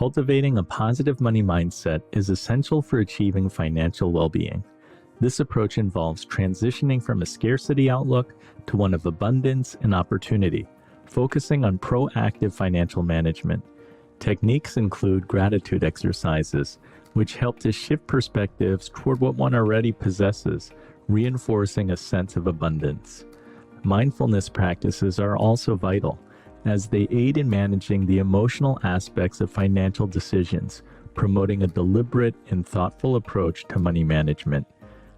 cultivating a positive money mindset is essential for achieving financial well-being. This approach involves transitioning from a scarcity outlook to one of abundance and opportunity, focusing on proactive financial management. Techniques include gratitude exercises, which help to shift perspectives toward what one already possesses, reinforcing a sense of abundance. Mindfulness practices are also vital, as they aid in managing the emotional aspects of financial decisions, promoting a deliberate and thoughtful approach to money management.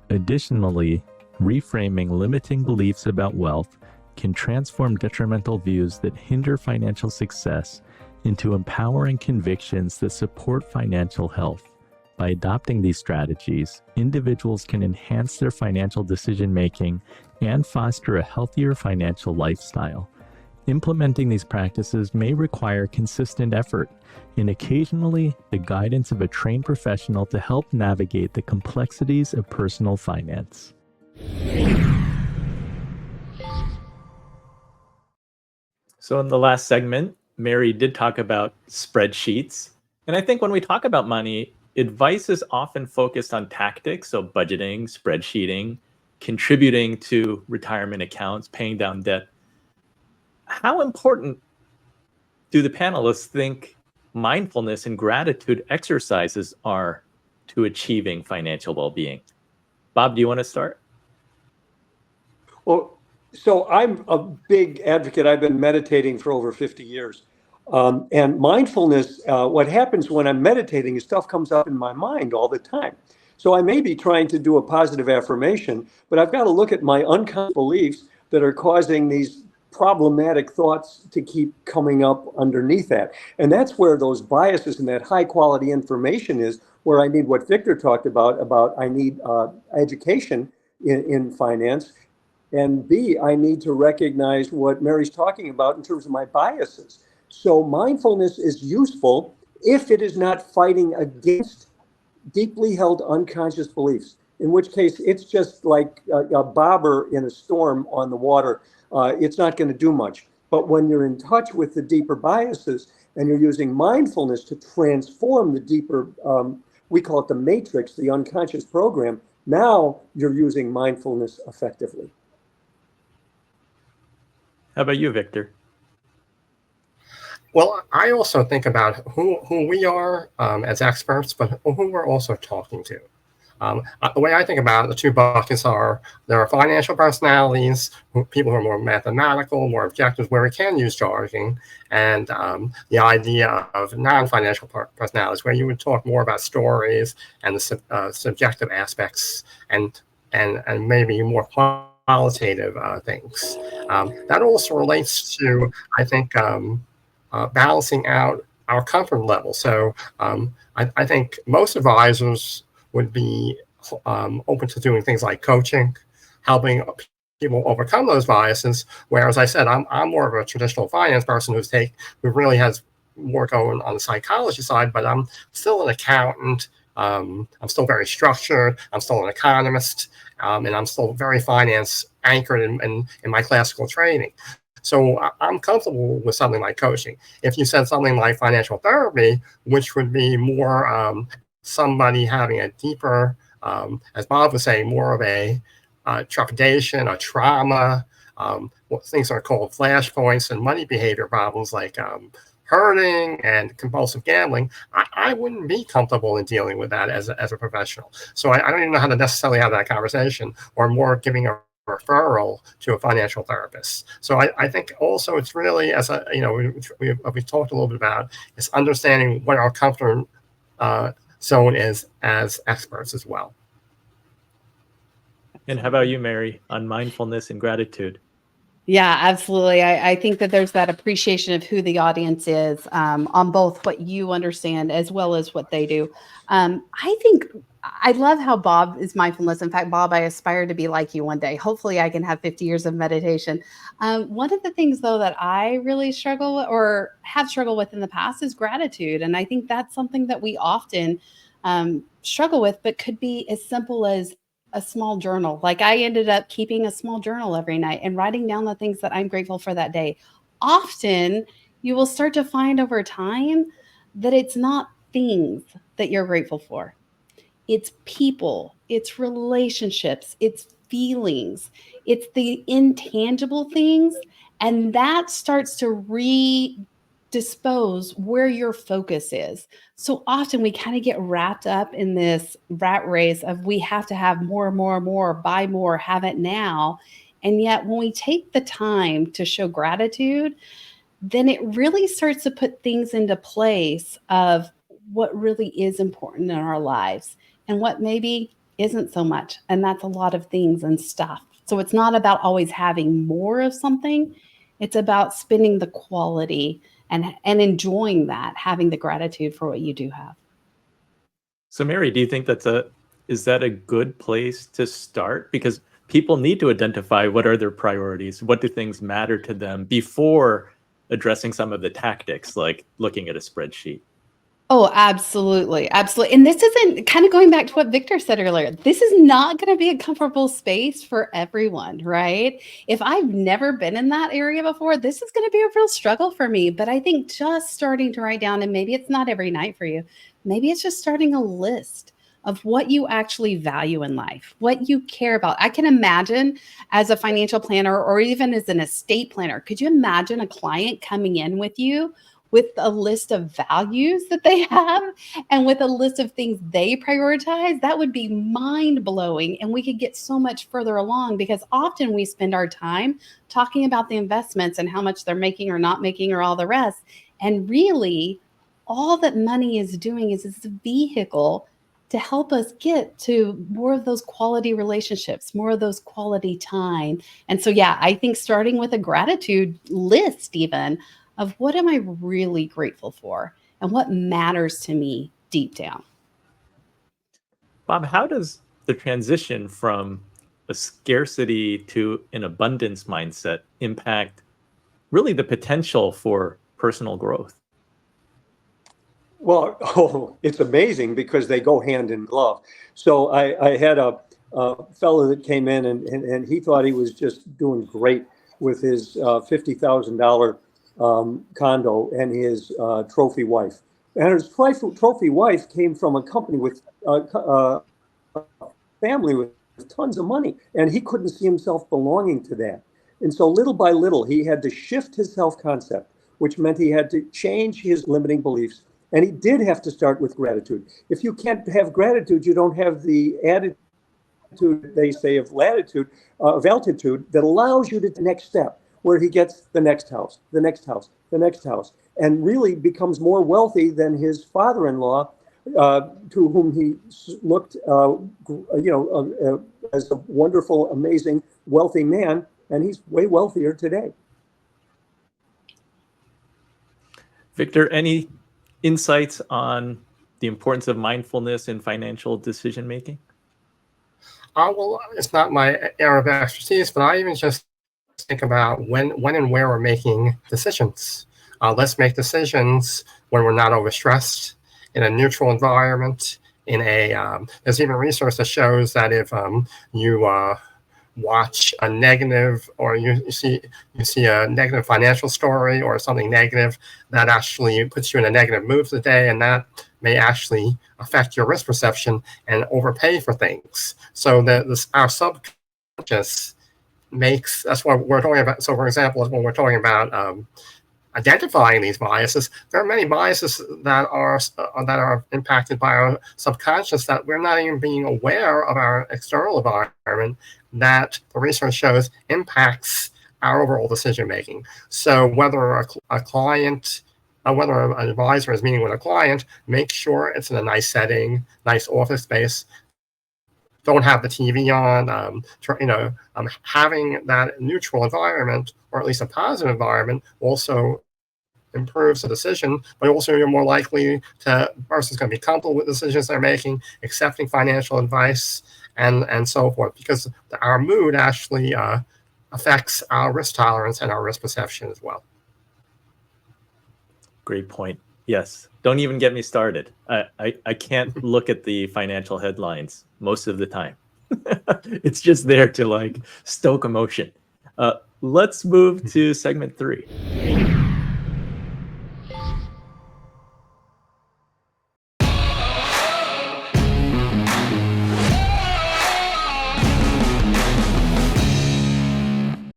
Additionally, reframing limiting beliefs about wealth can transform detrimental views that hinder financial success into empowering convictions that support financial health. By adopting these strategies, individuals can enhance their financial decision-making and foster a healthier financial lifestyle. Implementing these practices may require consistent effort and occasionally the guidance of a trained professional to help navigate the complexities of personal finance. So in the last segment, Mary did talk about spreadsheets. And I think when we talk about money, advice is often focused on tactics, so budgeting, spreadsheeting, contributing to retirement accounts, paying down debt. How important do the panelists think mindfulness and gratitude exercises are to achieving financial well-being? Bob, do you want to start? Well, so I'm a big advocate. I've been meditating for over 50 years. And mindfulness, what happens when I'm meditating is stuff comes up in my mind all the time. So I may be trying to do a positive affirmation, but I've got to look at my unconscious beliefs that are causing these problematic thoughts to keep coming up underneath that. And that's where those biases and that high quality information is, where I need what Victor talked about I need education in finance. And B, I need to recognize what Mary's talking about in terms of my biases. So mindfulness is useful if it is not fighting against deeply held unconscious beliefs, in which case it's just like a bobber in a storm on the water. It's not going to do much. But when you're in touch with the deeper biases and you're using mindfulness to transform the deeper, we call it the matrix, the unconscious program, now you're using mindfulness effectively. How about you, Victor? Well, I also think about who we are as experts, but who we're also talking to. The way I think about it, the two buckets are, there are financial personalities, people who are more mathematical, more objective, where we can use charging, and the idea of non-financial personalities, where you would talk more about stories and the subjective aspects and maybe more qualitative things. That also relates to, I think, balancing out our comfort level. So I think most advisors would be open to doing things like coaching, helping people overcome those biases. Whereas I said, I'm more of a traditional finance person who really has more going on the psychology side, but I'm still an accountant. I'm still very structured. I'm still an economist, and I'm still very finance anchored in my classical training. So I'm comfortable with something like coaching. If you said something like financial therapy, which would be more somebody having a deeper, as Bob was saying, more of a trepidation, a trauma, what things are called flashpoints and money behavior problems like hurting and compulsive gambling, I wouldn't be comfortable in dealing with that as a professional. So I don't even know how to necessarily have that conversation, or more giving a referral to a financial therapist. So I think also it's really, as we talked a little bit about, is understanding what our comfort zone is as experts as well. And how about you, Mary, on mindfulness and gratitude? Yeah, absolutely. I think that there's that appreciation of who the audience is on both what you understand as well as what they do. I think I love how Bob is mindfulness. In fact, Bob, I aspire to be like you one day. Hopefully I can have 50 years of meditation. One of the things, though, that I really struggle with, or have struggled with in the past, is gratitude. And I think that's something that we often struggle with, but could be as simple as a small journal. Like I ended up keeping a small journal every night and writing down the things that I'm grateful for that day. Often you will start to find over time that it's not things that you're grateful for. It's people, it's relationships, it's feelings, it's the intangible things. And that starts to redispose where your focus is. So often we kind of get wrapped up in this rat race of we have to have more, more, more, buy more, have it now. And yet when we take the time to show gratitude, then it really starts to put things into place of what really is important in our lives and what maybe isn't so much. And that's a lot of things and stuff. So it's not about always having more of something. It's about spending the quality and enjoying that, having the gratitude for what you do have. So Mary, do you think is that a good place to start? Because people need to identify what are their priorities, what do things matter to them before addressing some of the tactics, like looking at a spreadsheet. Oh, absolutely. Absolutely. And this isn't, kind of going back to what Victor said earlier, this is not going to be a comfortable space for everyone, right? If I've never been in that area before, this is going to be a real struggle for me. But I think just starting to write down, and maybe it's not every night for you, maybe it's just starting a list of what you actually value in life, what you care about. I can imagine as a financial planner or even as an estate planner, could you imagine a client coming in with you with a list of values that they have and with a list of things they prioritize? That would be mind-blowing. And we could get so much further along, because often we spend our time talking about the investments and how much they're making or not making or all the rest. And really, all that money is doing is it's a vehicle to help us get to more of those quality relationships, more of those quality time. And so, yeah, I think starting with a gratitude list even of what am I really grateful for and what matters to me deep down. Bob, how does the transition from a scarcity to an abundance mindset impact really the potential for personal growth? Well, it's amazing because they go hand in glove. So I had a fellow that came in and he thought he was just doing great with his $50,000 condo and his trophy wife. And his trophy wife came from a company with a family with tons of money, and he couldn't see himself belonging to that. And so little by little, he had to shift his self-concept, which meant he had to change his limiting beliefs. And he did have to start with gratitude. If you can't have gratitude, you don't have the attitude, they say, of latitude, of altitude, that allows you to the next step, where he gets the next house, the next house, the next house, and really becomes more wealthy than his father-in-law, to whom he looked, as a wonderful, amazing, wealthy man, and he's way wealthier today. Victor, any insights on the importance of mindfulness in financial decision making? Well, it's not my area of expertise, but I even just think about when and where we're making decisions. Let's make decisions when we're not overstressed, in a neutral environment. There's even research that shows that if you watch a negative, or you see a negative financial story or something negative, that actually puts you in a negative mood for the day, and that may actually affect your risk perception and overpay for things. So our subconscious that's what we're talking about. So for example, when we're talking about identifying these biases, there are many biases that are impacted by our subconscious that we're not even being aware of our external environment, that the research shows impacts our overall decision making. So whether a client, whether an advisor is meeting with a client, make sure it's in a nice setting, nice office space. Don't have the TV on. Having that neutral environment, or at least a positive environment, also improves the decision. But also, you're more likely the person's going to be comfortable with decisions they're making, accepting financial advice, and so forth. Because our mood actually affects our risk tolerance and our risk perception as well. Great point. Yes. Don't even get me started. I can't look at the financial headlines most of the time. It's just there to stoke emotion. Let's move to segment 3.